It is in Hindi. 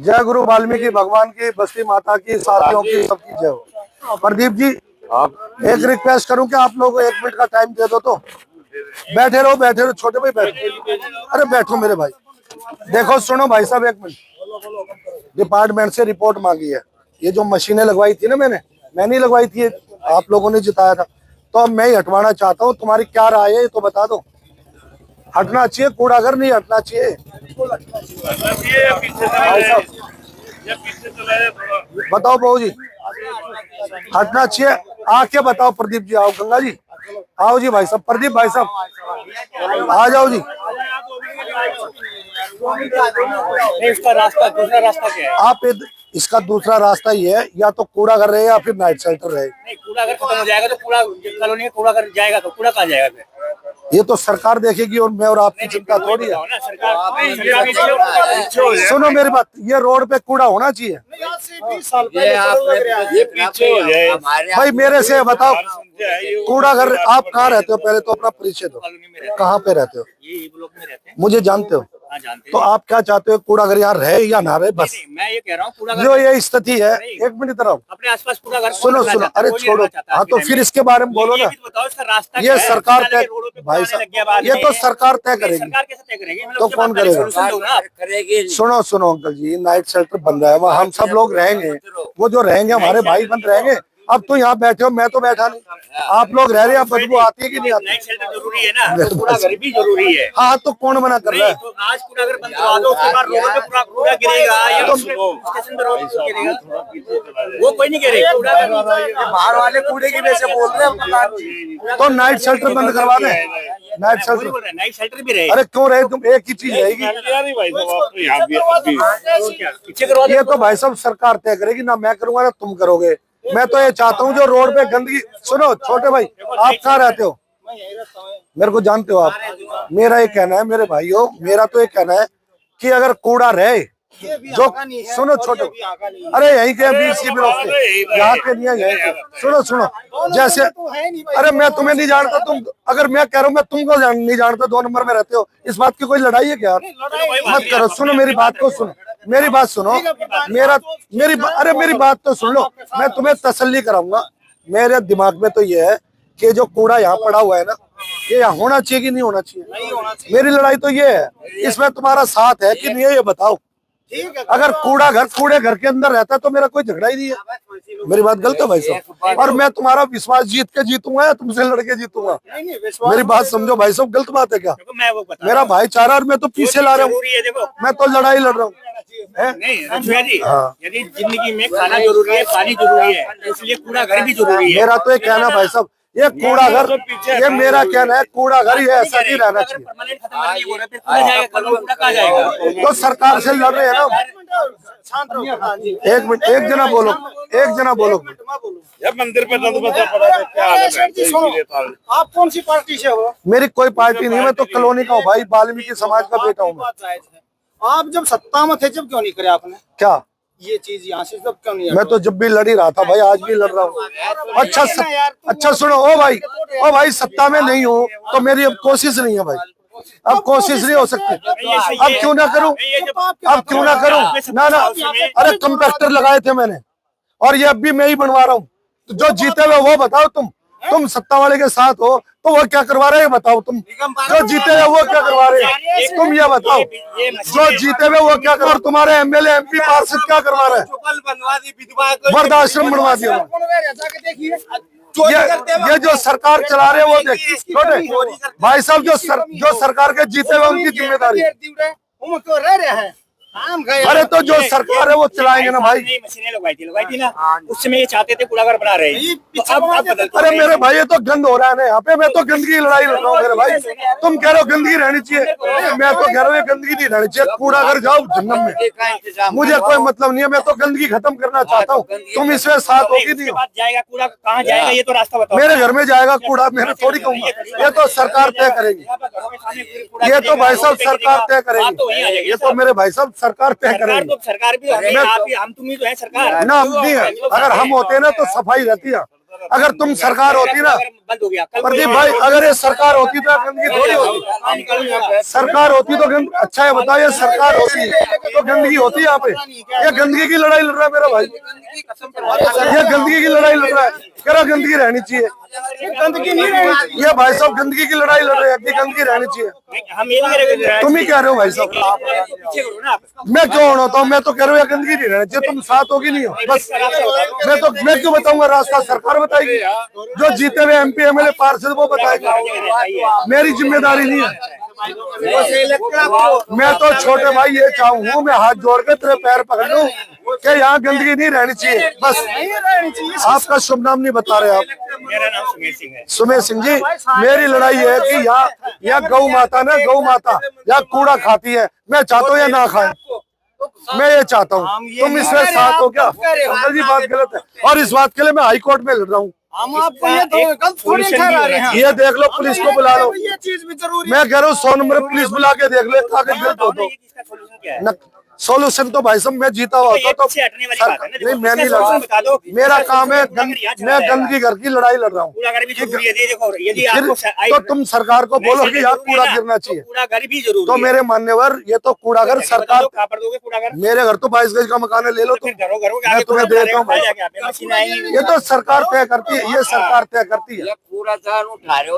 जय गुरु वाल्मीकि भगवान की, बस्ती माता की, साथियों की, सबकी जय हो। प्रदीप जी, आप एक रिक्वेस्ट करूं कि आप लोगों को 1 मिनट का टाइम दे दो तो बैठे रहो छोटे भाई बैठो। अरे बैठो मेरे भाई। देखो सुनो भाई साहब, 1 मिनट। डिपार्टमेंट से रिपोर्ट मांगी है। ये जो मशीनें लगवाई थी ना, मैं नहीं लगवाई थी, आप लोगों ने जिताया था, तो अब मैं ही हटवाना चाहता हूँ। तुम्हारी क्या राय है ये तो बता दो। हटना चाहिए कूड़ा घर, नहीं हटना चाहिए? बताओ बहू जी, हटना चाहिए? आके बताओ प्रदीप जी। आओ गंगा जी, आओ जी भाई साहब, प्रदीप भाई साहब आ जाओ जी। इसका रास्ता, दूसरा रास्ता क्या है? आप इसका दूसरा रास्ता ये है, या तो कूड़ा घर रहे या फिर नाइट शेल्टर रहे। नहीं, कूड़ा घर खत्म हो जाएगा तो कूड़ा कॉलोनी में कूड़ा घर जाएगा तो कूड़ा कहाँ जाएगा फिर? ये तो सरकार देखेगी और मैं और आपकी चिंता थोड़ी है। सुनो मेरी बात, ये रोड पे कूड़ा होना चाहिए। ये पीछे हो जाए भाई मेरे से बताओ, कूड़ा घर आप कहाँ रहते हो? पहले तो अपना परिचय दो, कहाँ पे रहते हो? ये ब्लॉक में रहते हैं। मुझे जानते हो? हाँ, जानते तो आप क्या चाहते हो, कूड़ा घर यहाँ रहे या ना रहे? बस मैं ये कह रहा हूँ, कूड़ा घर जो ये स्थिति है। 1 मिनट इधर आओ। अपने आसपास कूड़ा घर सुनो सुनो, अरे छोड़ो। हाँ तो फिर इसके बारे में बोलो ना। बताओ इसका रास्ता। ये सरकार तय, भाई साहब ये तो सरकार तय करेगी। सरकार कैसे तय करेगी? तो कौन करेगा? सुनो सुनो अंकल जी, नाइट शेल्टर बन रहा है, वहाँ हम सब लोग रहेंगे। वो जो रहेंगे हमारे भाई बंद रहेंगे। अब तो यहाँ बैठे हो, मैं तो बैठा नहीं, आप लोग रह रहे हैं। बदबू आती है कि नहीं आती? नाइट शेल्टर जरूरी है ना, कूड़ा घर भी जरूरी है। हाँ तो कौन मना कर रहा है? तो आज कूड़ा घर बंद करवा दो, उसके बाद रोड पे पूरा कूड़ा गिरेगा या तो स्टेशन पे रोड गिरेगा। वो कोई नहीं गिरेगा, बाहर वाले कूड़े की वजह से बोल रहे हैं। तो नाइट शेल्टर बंद करवा दें। नाइट शेल्टर भी रहे। अरे क्यों रहे तुम? एक ही चीज रहेगी। ये तो भाई साहब सरकार तय करेगी ना, मैं करूंगा ना तुम करोगे। मैं तो ये चाहता हूँ जो रोड पे गंदगी। सुनो छोटे भाई, आप कहाँ रहते हो? मेरे को जानते हो आप। मेरा ये कहना है मेरे भाइयों, मेरा तो ये कहना है कि अगर कूड़ा रहे जो, सुनो छोटे, अरे यहीं के बीसी ब्लॉक के, यहाँ के नहीं है, यहीं के। सुनो सुनो, जैसे अरे मैं तुम्हें नहीं जानता, तुम अगर मैं कह रहा हूँ मैं तुमको नहीं जानता, 2 नंबर में रहते हो, इस बात की कोई लड़ाई है क्या? मत करो। सुनो मेरी बात को सुनो, मेरी बात सुनो। मेरी बात तो सुन लो, मैं तुम्हें तसल्ली कराऊंगा। मेरे दिमाग में तो ये है कि जो कूड़ा यहाँ पड़ा हुआ है ना, ये यहाँ होना चाहिए कि नहीं होना चाहिए? मेरी लड़ाई तो ये है, इसमें तुम्हारा साथ है कि नहीं है ये बताओ। अगर कूड़ा घर कूड़े घर के अंदर रहता तो मेरा कोई झगड़ा ही नहीं है। मेरी बात गलत है भाई साहब? और मैं तुम्हारा विश्वास जीत के जीतूंगा या तुमसे लड़के जीतूंगा? मेरी बात समझो भाई साहब, गलत बात है क्या? मेरा भाईचारा, और मैं तो पीछे ला रहा हूँ, मैं तो लड़ाई लड़ रहा हूँ। यदि जिंदगी में खाना जरूरी है, पानी जरूरी है, इसलिए कूड़ा घर भी जरूरी है। मेरा तो ये कहना भाई साहब, ये कूड़ा घर, ये मेरा कहना है, कूड़ा घर ये ऐसा नहीं रहना चाहिए। तो सरकार से लड़ रहे हैं ना। 1 मिनट, एक जना बोलो, एक जना बोलो। मंदिर पे आप कौन सी पार्टी से हो? मेरी कोई पार्टी नहीं, मैं तो कॉलोनी का हूँ भाई, वाल्मीकि समाज का बेटा हूँ। आप जब सत्ता में थे जब क्यों नहीं करे आपने क्या ये चीज यहाँ से? जब क्यों नहीं? मैं तो जब भी लड़ी रहा था भाई, आज भी लड़ रहा हूँ। अच्छा सुनो, ओ भाई सत्ता में नहीं हूँ तो मेरी अब कोशिश नहीं है भाई, अब कोशिश नहीं हो सकती। अब क्यों ना करूं, अब क्यों ना करूं? ना अरे कंपैक्टर लगाए थे मैंने, और ये अब भी मैं ही बनवा रहा हूँ। तो जो जीते हुए वो बताओ, तुम सत्ता वाले के साथ हो तो वो क्या करवा रहे हैं बताओ? तुम जो जीते हुए वो क्या करवा रहे हैं? तुम ये बताओ, जो जीते हुए वो क्या करवा? तुम्हारे एमएलए एमपी पार्षद क्या करवा रहे हैं? वृद्धाश्रम बनवा दिया। ये जो सरकार चला रहे हैं वो देखिए छोटे भाई साहब, जो सरकार के जीते हुए उनकी जिम्मेदारी। अरे तो जो सरकार है वो चलाएंगे ना भाई। मशीनें लगवाई थी ना, उस समय ये चाहते थे कूड़ा घर बना रहे हैं। अरे मेरे भाई ये तो गंद हो रहा है ना यहाँ पे, मैं तो गंदगी की लड़ाई लड़ रहा हूँ मेरे भाई। तुम कह रहे हो गंदगी रहनी चाहिए, मैं तो कह रहा हूँ गंदगी नहीं रहनी चाहिए। कूड़ा घर जाओ जन्नत में, मुझे कोई मतलब नहीं है, मैं तो गंदगी खत्म करना चाहता हूँ। तुम इसमें साथ होगी नहीं? जाएगा कूड़ा कहाँ जाएगा ये तो रास्ता बताओ। मेरे घर में जाएगा कूड़ा, मेरे थोड़ी कहूँगा, ये तो सरकार तय करेगी। ये तो भाई साहब सरकार तय करेगी, ये तो मेरे भाई साहब सरकार तय करेगी। सरकार भी हम तुम ही तो है सरकार ना, हम नहीं है। अगर हम होते ना तो सफाई रहती है, अगर तुम सरकार होती ना बंद हो गया कल प्रदीप भाई, अगर ये सरकार होती तो गंदगी थोड़ी होती। सरकार होती तो अच्छा है, बताओ, ये सरकार होती तो गंदगी होती यहाँ पे? ये गंदगी की लड़ाई लड़ रहा है मेरा भाई, ये गंदगी की लड़ाई लड़ रहा है। कह रहा गंदगी रहनी चाहिए, गंदगी नहीं रहनी चाहिए। ये भाई साहब गंदगी की लड़ाई लड़ रहे हैं कि गंदगी रहनी चाहिए। हम ये नहीं कह रहे तुम ही कह रहे हो भाई साहब, पीछे करो ना आप। मैं क्यों होता हूँ? मैं तो कह रहा हूँ ये गंदगी नहीं रहनी चाहिए, तुम साथ होगी नहीं हो बस। मैं क्यों बताऊंगा? रास्ता सरकार बताएगी, जो जीते हुए MP MLA पार्षद वो बताएगा, मेरी जिम्मेदारी नहीं है। मैं तो छोटे भाई ये चाहूँ, मैं हाथ जोड़ के तेरे पैर पकड़ लूं कि यहाँ गंदगी नहीं रहनी चाहिए बस। आपका शुभ नाम नहीं बता रहे आप? मेरा नाम सुमेर सिंह है। सुमेर सिंह जी, मेरी लड़ाई है कि यहाँ गौ माता ना, गौ माता यहाँ कूड़ा खाती है, मैं चाहता हूँ या ना खाए, मैं ये चाहता हूँ। तुम इसमें साथ हो क्या? अंकल जी बात गलत है, और इस बात के लिए मैं हाई कोर्ट में लड़ रहा हूँ। हम आपको ये तो गलत थोड़ी ठहरा रहे हैं। ये देख लो, पुलिस को बुला लो। ये चीज भी जरूरी मैं कह रहा हूँ 100 नंबर पुलिस बुला के देख ले, कागज गलत हो तो। इसका सॉल्यूशन क्या है? सोल्यूशन तो भाई साहब मैं जीता हुआ होता तो पीछे हटने वाली बात है ना, नहीं, मैं नहीं लड़ बता दो। रहा। मेरा काम है मैं गंदगी घर की लड़ाई लड़ रहा हूँ। कूड़ा घर भी जरूरी है। देखो यदि आपको तो तुम सरकार को बोलो कि यहाँ कूड़ा गिरना चाहिए, कूड़ा घर भी जरूरी तो है। मेरे मान्यवर ये तो कूड़ा घर सरकार, कहाँ पर दोगे कूड़ा घर? मेरे घर तो 22 गज का मकान है, ले लो तुम, फिर घरों घरों मैं तुम्हें देता हूँ भाई। मशीन आएंगी। ये तो सरकार तय करती है, ये सरकार तय करती है। पूरा जान उठा रहे हो।